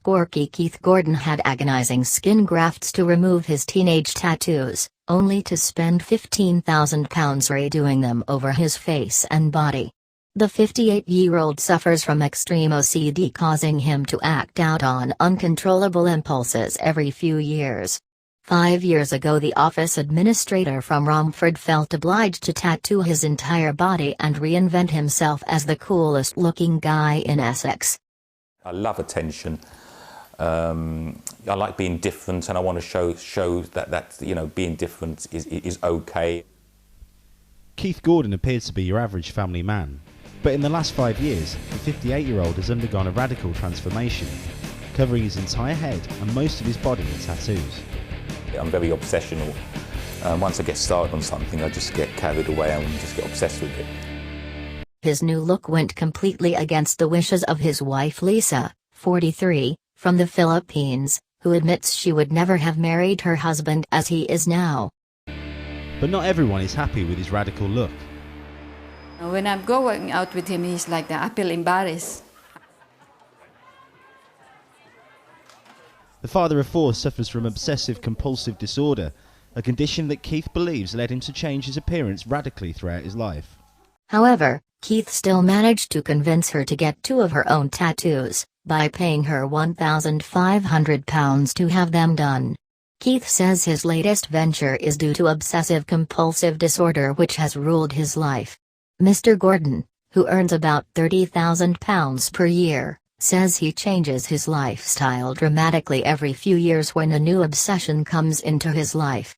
Quirky Keith Gordon had agonizing skin grafts to remove his teenage tattoos, only to spend £15,000 redoing them over his face and body. The 58-year-old suffers from extreme OCD, causing him to act out on uncontrollable impulses every few years. 5 years ago, the office administrator from Romford felt obliged to tattoo his entire body and reinvent himself as the coolest-looking guy in Essex. I love attention. I like being different, and I want to show that being different is okay. Keith Gordon appears to be your average family man, but in the last 5 years, the 58-year-old has undergone a radical transformation, covering his entire head and most of his body in tattoos. I'm very obsessional. Once I get started on something, I just get carried away and just get obsessed with it. His new look went completely against the wishes of his wife Lisa, 43, from the Philippines, who admits she would never have married her husband as he is now. But not everyone is happy with his radical look. When I'm going out with him, he's like that. I feel embarrassed. The father of four suffers from obsessive-compulsive disorder, a condition that Keith believes led him to change his appearance radically throughout his life. However, Keith still managed to convince her to get 2 of her own tattoos, by paying her £1,500 to have them done. Keith says his latest venture is due to obsessive-compulsive disorder, which has ruled his life. Mr. Gordon, who earns about £30,000 per year, says he changes his lifestyle dramatically every few years when a new obsession comes into his life.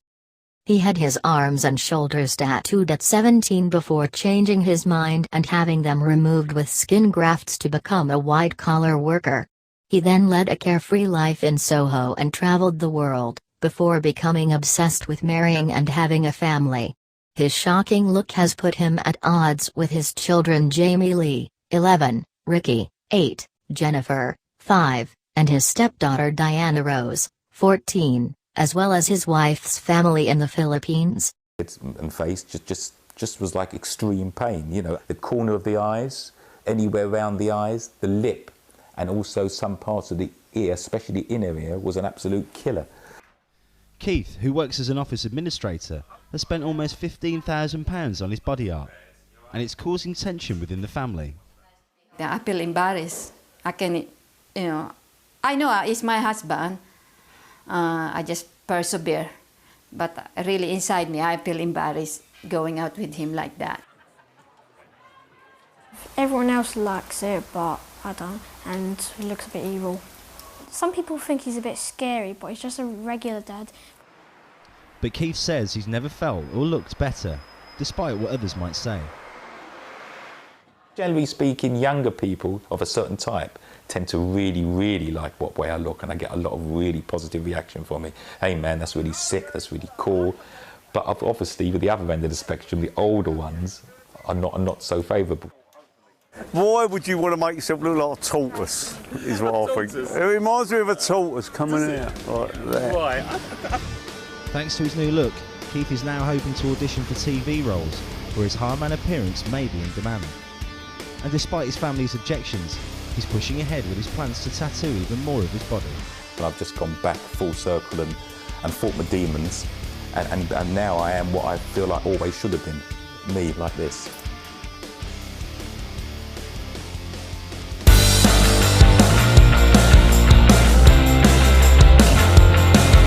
He had his arms and shoulders tattooed at 17 before changing his mind and having them removed with skin grafts to become a white-collar worker. He then led a carefree life in Soho and traveled the world, before becoming obsessed with marrying and having a family. His shocking look has put him at odds with his children Jamie Lee, 11, Ricky, 8, Jennifer, 5, and his stepdaughter Diana Rose, 14. As well as his wife's family in the Philippines. And face just was like extreme pain, the corner of the eyes, anywhere around the eyes, the lip, and also some parts of the ear, especially the inner ear, was an absolute killer. Keith, who works as an office administrator, has spent almost £15,000 on his body art, and it's causing tension within the family. I feel embarrassed. I know it's my husband. I just persevere, but really inside me I feel embarrassed going out with him like that. Everyone else likes it, but I don't, and he looks a bit evil. Some people think he's a bit scary, but he's just a regular dad. But Keith says he's never felt or looked better, despite what others might say. Generally speaking, younger people of a certain type tend to really, really like what way I look, and I get a lot of really positive reaction from it. Hey man, that's really sick, that's really cool. But obviously, with the other end of the spectrum, the older ones are not so favourable. Why would you want to make yourself look like a tortoise, is what I think. It reminds me of a tortoise coming out like that. Right. Thanks to his new look, Keith is now hoping to audition for TV roles, where his hard-man appearance may be in demand. And despite his family's objections, he's pushing ahead with his plans to tattoo even more of his body. I've just gone back full circle and fought my demons, and now I am what I feel like I always should have been, me, like this.